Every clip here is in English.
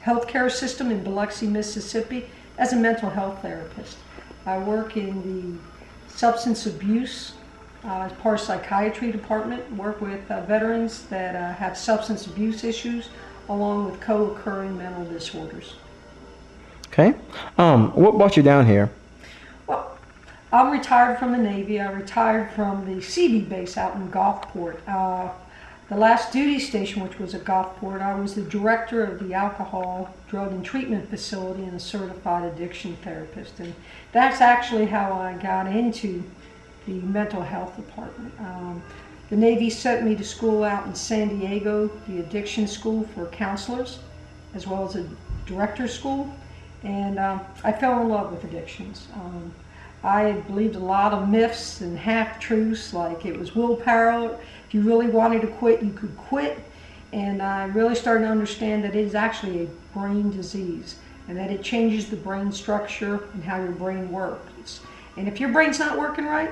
healthcare system in Biloxi, Mississippi as a mental health therapist. I work in the substance abuse as part of psychiatry department, work with veterans that have substance abuse issues along with co-occurring mental disorders. Okay. What brought you down here? Well, I'm retired from the Navy. I retired from the Sea base out in Gulfport. The last duty station, which was at Gulfport, I was the director of the alcohol, drug, and treatment facility and a certified addiction therapist. And that's actually how I got into the mental health department. The Navy sent me to school out in San Diego, the addiction school for counselors, as well as a director's school. And I fell in love with addictions. I believed a lot of myths and half-truths, like it was willpower. If you really wanted to quit, you could quit. And I really started to understand that it is actually a brain disease and that it changes the brain structure and how your brain works. And if your brain's not working right,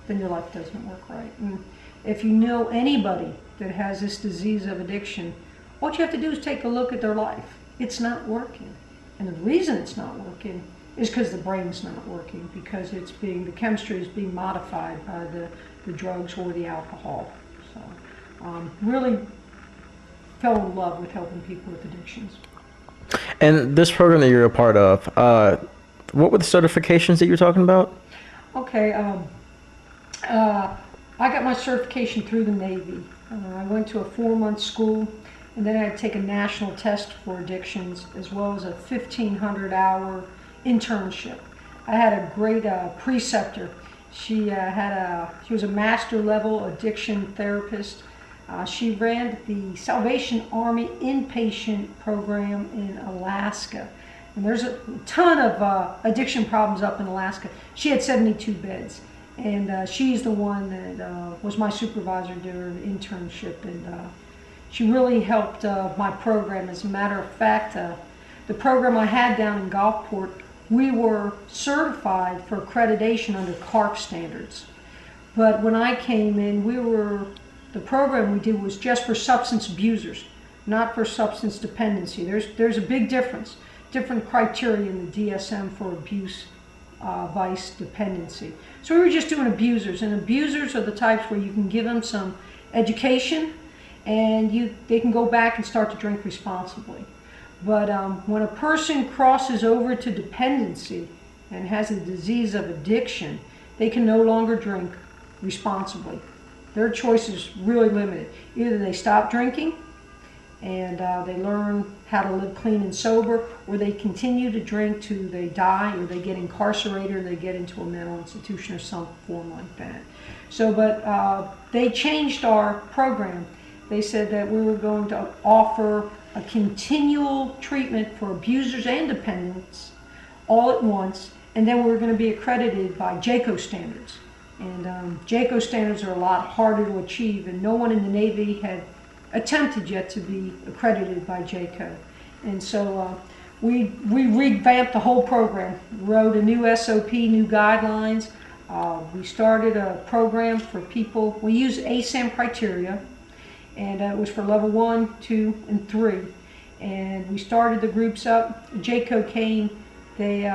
then your life doesn't work right. And if you know anybody that has this disease of addiction, what you have to do is take a look at their life. It's not working. And the reason it's not working is because the brain's not working, because the chemistry is being modified by the drugs or the alcohol. So really fell in love with helping people with addictions. And this program that you're a part of, what were the certifications that you're talking about? Okay, I got my certification through the Navy. I went to a 4-month school, and then I had to take a national test for addictions, as well as a 1,500-hour internship. I had a great preceptor. She was a master level addiction therapist. She ran the Salvation Army inpatient program in Alaska. And there's a ton of addiction problems up in Alaska. She had 72 beds. And she's the one that was my supervisor during the internship. And she really helped my program. As a matter of fact, the program I had down in Gulfport, we were certified for accreditation under CARP standards. But when I came in, the program we did was just for substance abusers, not for substance dependency. There's a big difference, different criteria in the DSM for abuse, vice, dependency. So we were just doing abusers, and abusers are the types where you can give them some education and they can go back and start to drink responsibly. But when a person crosses over to dependency and has a disease of addiction, they can no longer drink responsibly. Their choice is really limited. Either they stop drinking and they learn how to live clean and sober, or they continue to drink till they die, or they get incarcerated, or they get into a mental institution or some form like that. So, but they changed our program. They said that we were going to offer a continual treatment for abusers and dependents all at once, and then we were going to be accredited by JCAHO standards. And JCAHO standards are a lot harder to achieve, and no one in the Navy had attempted yet to be accredited by JCAHO. And so we revamped the whole program, wrote a new SOP, new guidelines. We started a program for people. We used ASAM criteria, and it was for level 1, 2, and 3. And we started the groups up. JCAHO came. They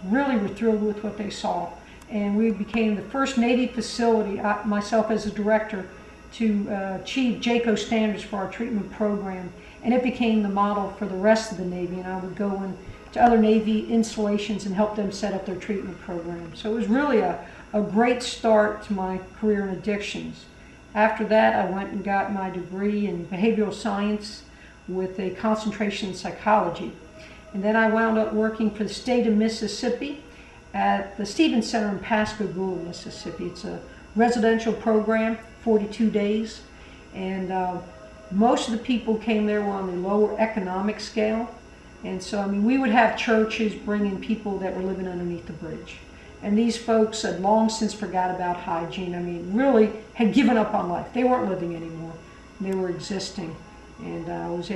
really were thrilled with what they saw. And we became the first Navy facility, myself as a director, to achieve JCAHO standards for our treatment program. And it became the model for the rest of the Navy. And I would go into other Navy installations and help them set up their treatment program. So it was really a great start to my career in addictions. After that, I went and got my degree in behavioral science with a concentration in psychology. And then I wound up working for the state of Mississippi at the Stevens Center in Pascagoula, Mississippi. It's a residential program, 42 days. And most of the people came there were on the lower economic scale. And so, I mean, we would have churches bring in people that were living underneath the bridge. And these folks had long since forgot about hygiene. I mean, really had given up on life. They weren't living anymore. They were existing. And I was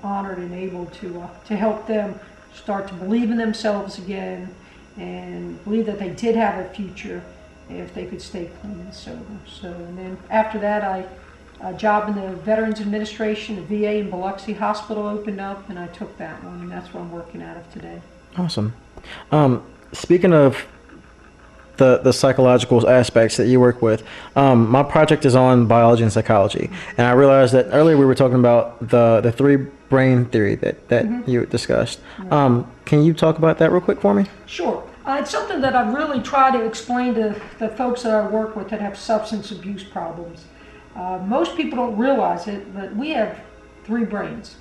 honored and able to help them start to believe in themselves again and believe that they did have a future if they could stay clean and sober. So, and then after that, I a job in the Veterans Administration, the VA in Biloxi Hospital opened up, and I took that one, and that's what I'm working out of today. Awesome. Speaking of the psychological aspects that you work with, my project is on biology and psychology, and I realized that earlier we were talking about the three brain theory that you discussed. Can you talk about that real quick for me? Sure. It's something that I really try to explain to the folks that I work with that have substance abuse problems. Most people don't realize it, but we have three brains.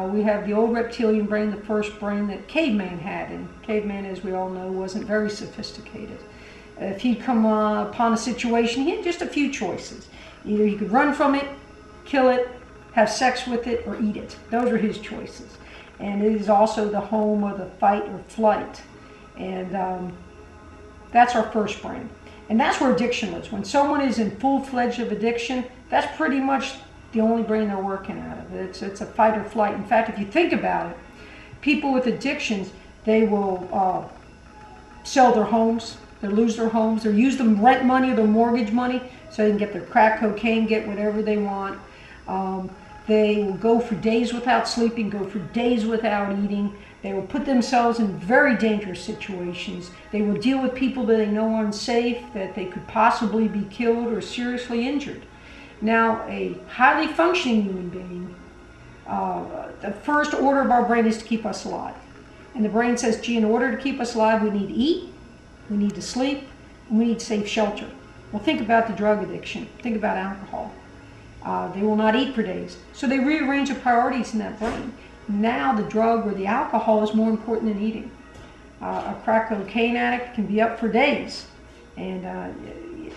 We have the old reptilian brain, the first brain that caveman had, and caveman, as we all know, wasn't very sophisticated. If he'd come upon a situation, he had just a few choices. Either he could run from it, kill it, have sex with it, or eat it. Those are his choices. And it is also the home of the fight or flight. And that's our first brain. And that's where addiction lives. When someone is in full-fledged of addiction, that's pretty much the only brain they're working out of. It's a fight or flight. In fact, if you think about it, people with addictions, they will sell their homes, they'll lose their homes, they'll use the rent money or their mortgage money so they can get their crack cocaine, get whatever they want. They will go for days without sleeping, go for days without eating. They will put themselves in very dangerous situations. They will deal with people that they know are unsafe, that they could possibly be killed or seriously injured. Now, a highly functioning human being, the first order of our brain is to keep us alive. And the brain says, gee, in order to keep us alive, we need to eat, we need to sleep, and we need safe shelter. Well, think about the drug addiction. Think about alcohol. They will not eat for days. So they rearrange the priorities in that brain. Now the drug or the alcohol is more important than eating. A crack cocaine addict can be up for days. And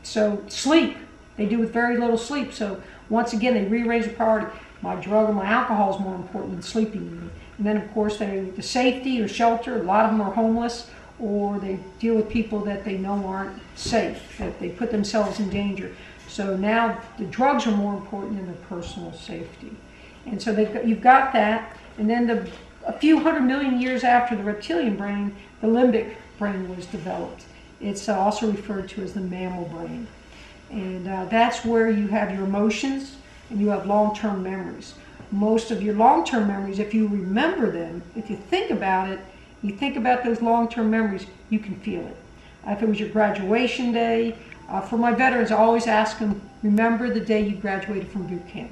so sleep. They do with very little sleep. So once again, they rearrange the priority. My drug or my alcohol is more important than sleeping. And then, of course, the safety or shelter. A lot of them are homeless, or they deal with people that they know aren't safe, that they put themselves in danger. So now the drugs are more important than their personal safety. And so you've got that. And then a few 100 million years after the reptilian brain, the limbic brain was developed. It's also referred to as the mammal brain. And that's where you have your emotions and you have long-term memories. Most of your long-term memories, if you remember them, if you think about it, you think about those long-term memories, you can feel it. If it was your graduation day, for my veterans, I always ask them, remember the day you graduated from boot camp,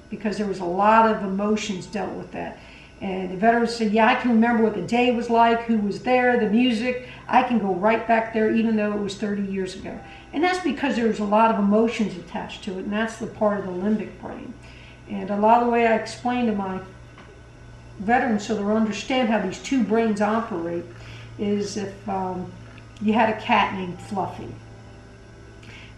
because there was a lot of emotions dealt with that. And the veterans say, yeah, I can remember what the day was like, who was there, the music. I can go right back there even though it was 30 years ago. And that's because there's a lot of emotions attached to it, and that's the part of the limbic brain. And a lot of the way I explain to my veterans so they'll understand how these two brains operate is if you had a cat named Fluffy.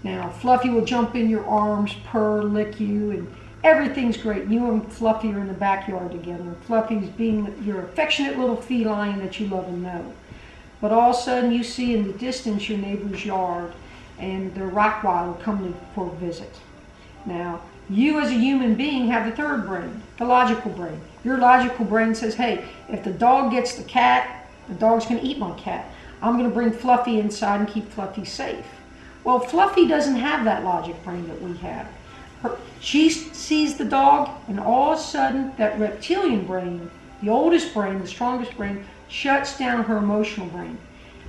Now, Fluffy will jump in your arms, purr, lick you, and everything's great. You and Fluffy are in the backyard together. Fluffy's being your affectionate little feline that you love and know. But all of a sudden you see in the distance your neighbor's yard and the Rottweiler coming for a visit. Now, you as a human being have the third brain, the logical brain. Your logical brain says, hey, if the dog gets the cat, the dog's going to eat my cat. I'm going to bring Fluffy inside and keep Fluffy safe. Well, Fluffy doesn't have that logic brain that we have. She sees the dog, and all of a sudden, that reptilian brain, the oldest brain, the strongest brain, shuts down her emotional brain.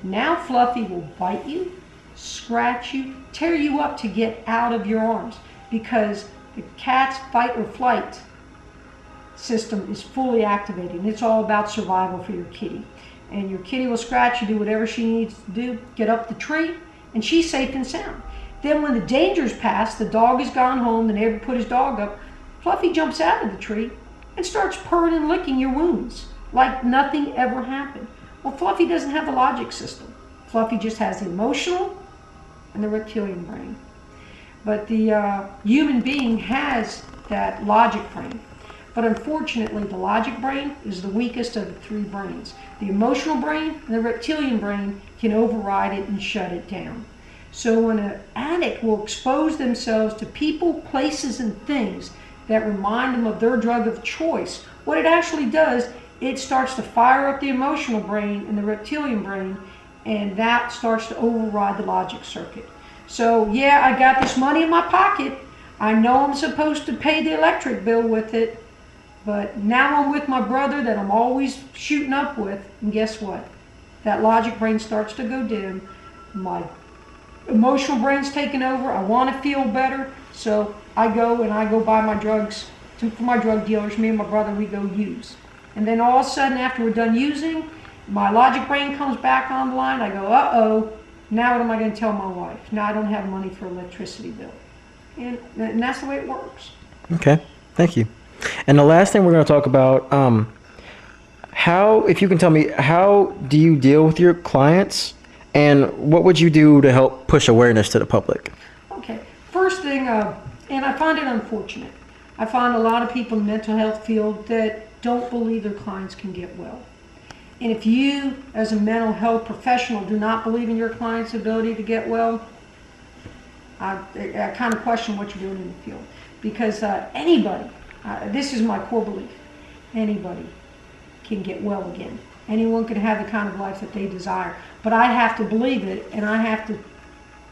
Now Fluffy will bite you, scratch you, tear you up to get out of your arms, because the cat's fight or flight system is fully activated, and it's all about survival for your kitty. And your kitty will scratch you, do whatever she needs to do, get up the tree, and she's safe and sound. Then when the danger's passed, the dog has gone home, the neighbor put his dog up, Fluffy jumps out of the tree and starts purring and licking your wounds like nothing ever happened. Well, Fluffy doesn't have the logic system. Fluffy just has the emotional and the reptilian brain. But the human being has that logic brain. But unfortunately, the logic brain is the weakest of the three brains. The emotional brain and the reptilian brain can override it and shut it down. So when an addict will expose themselves to people, places, and things that remind them of their drug of choice, what it actually does, it starts to fire up the emotional brain and the reptilian brain, and that starts to override the logic circuit. So yeah, I got this money in my pocket. I know I'm supposed to pay the electric bill with it, but now I'm with my brother that I'm always shooting up with, and guess what? That logic brain starts to go dim. My emotional brain's taking over. I want to feel better, so I go buy my drugs from my drug dealers. Me and my brother, we go use. And then all of a sudden, after we're done using, my logic brain comes back online. I go, uh-oh, now what am I going to tell my wife? Now I don't have money for electricity bill. And that's the way it works. Okay, thank you. And the last thing we're going to talk about, how, if you can tell me, how do you deal with your clients, and what would you do to help push awareness to the public? Okay, first thing, and I find it unfortunate. I find a lot of people in the mental health field that don't believe their clients can get well. And if you, as a mental health professional, do not believe in your client's ability to get well, I kind of question what you're doing in the field. Because anybody, this is my core belief, anybody can get well again. Anyone can have the kind of life that they desire. But I have to believe it, and I have to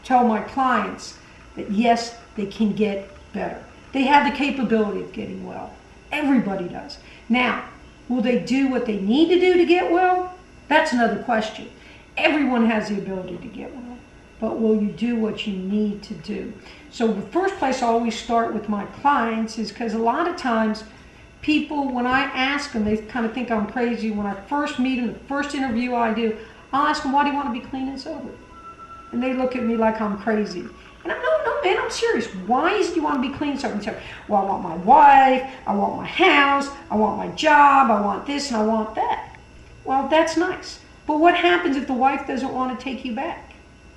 tell my clients that yes, they can get better. They have the capability of getting well. Everybody does. Now, will they do what they need to do to get well? That's another question. Everyone has the ability to get well, but will you do what you need to do? So the first place I always start with my clients is because a lot of times people, when I ask them, they kind of think I'm crazy. When I first meet them, the first interview I do, I'll ask them, why do you want to be clean and sober? And they look at me like I'm crazy. And I'm, no, man, I'm serious. Why is it you want to be clean and sober? Well, I want my wife, I want my house, I want my job, I want this and I want that. Well, that's nice. But what happens if the wife doesn't want to take you back?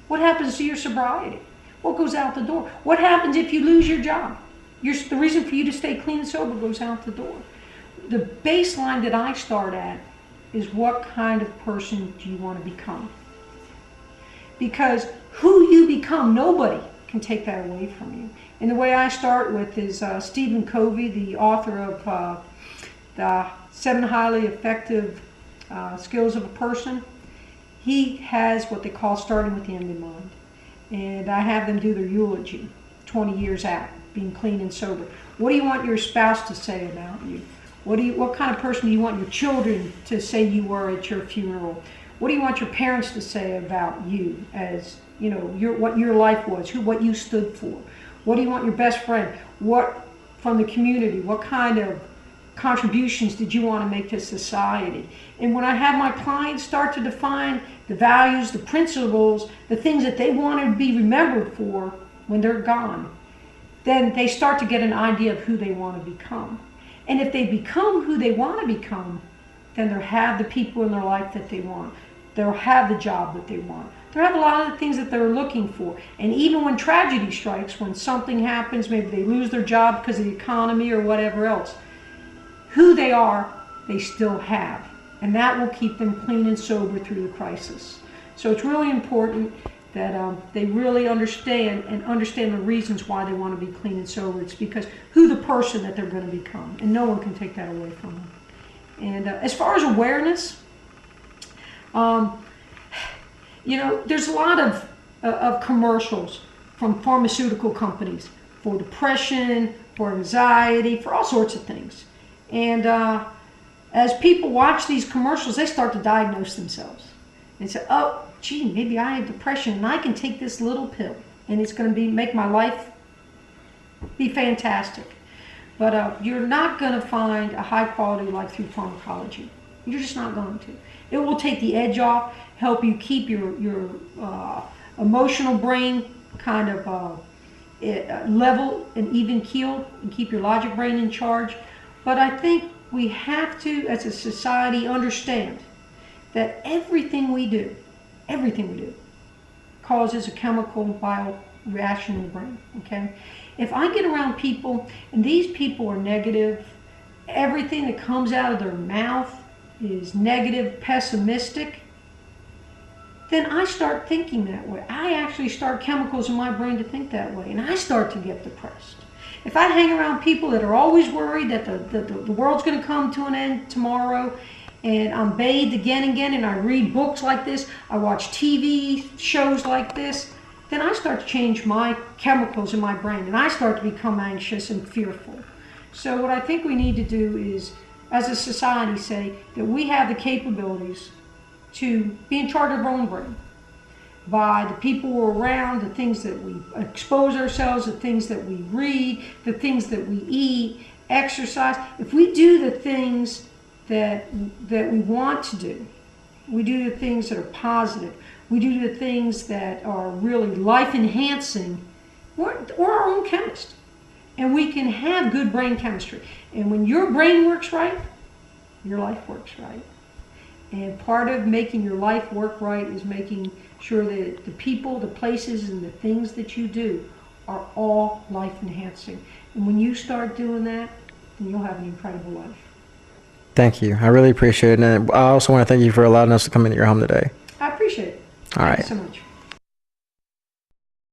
What happens to your sobriety? What goes out the door? What happens if you lose your job? The reason for you to stay clean and sober goes out the door. The baseline that I start at is what kind of person do you want to become? Because who you become, nobody can take that away from you. And the way I start with is Stephen Covey, the author of the 7 Highly Effective Skills of a Person. He has what they call starting with the end in mind. And I have them do their eulogy 20 years out, being clean and sober. What do you want your spouse to say about you? What kind of person do you want your children to say you were at your funeral? What do you want your parents to say about you as, you know, what your life was, what you stood for? What do you want your best friend? What from the community? What kind of contributions did you want to make to society? And when I have my clients start to define the values, the principles, the things that they want to be remembered for when they're gone, then they start to get an idea of who they want to become. And if they become who they want to become, then they'll have the people in their life that they want. They'll have the job that they want. They'll have a lot of the things that they're looking for. And even when tragedy strikes, when something happens, maybe they lose their job because of the economy or whatever else, who they are, they still have. And that will keep them clean and sober through the crisis. So it's really important that they really understand the reasons why they want to be clean and sober. It's because who the person that they're going to become. And no one can take that away from them. And as far as awareness, you know, there's a lot of commercials from pharmaceutical companies for depression, for anxiety, for all sorts of things. And as people watch these commercials, they start to diagnose themselves and say, oh, gee, maybe I have depression and I can take this little pill and it's going to make my life be fantastic. But you're not going to find a high quality life through pharmacology. You're just not going to. It will take the edge off, help you keep your emotional brain kind of level and even keeled, and keep your logic brain in charge. But I think we have to, as a society, understand that everything we do, causes a chemical bio reaction in the brain, okay? If I get around people and these people are negative, everything that comes out of their mouth is negative, pessimistic, then I start thinking that way. I actually start chemicals in my brain to think that way, and I start to get depressed. If I hang around people that are always worried that the world's going to come to an end tomorrow, and I'm bathed again and again, and I read books like this, I watch TV shows like this, then I start to change my chemicals in my brain, and I start to become anxious and fearful. So what I think we need to do is, as a society, say that we have the capabilities to be in charge of our own brain by the people we're around, the things that we expose ourselves, the things that we read, the things that we eat, exercise. If we do the things that we want to do, we do the things that are positive, we do the things that are really life-enhancing, we're our own chemist. And we can have good brain chemistry. And when your brain works right, your life works right. And part of making your life work right is making sure that the people, the places, and the things that you do are all life-enhancing. And when you start doing that, then you'll have an incredible life. Thank you. I really appreciate it. And I also want to thank you for allowing us to come into your home today. I appreciate it. All right. Thank you so much.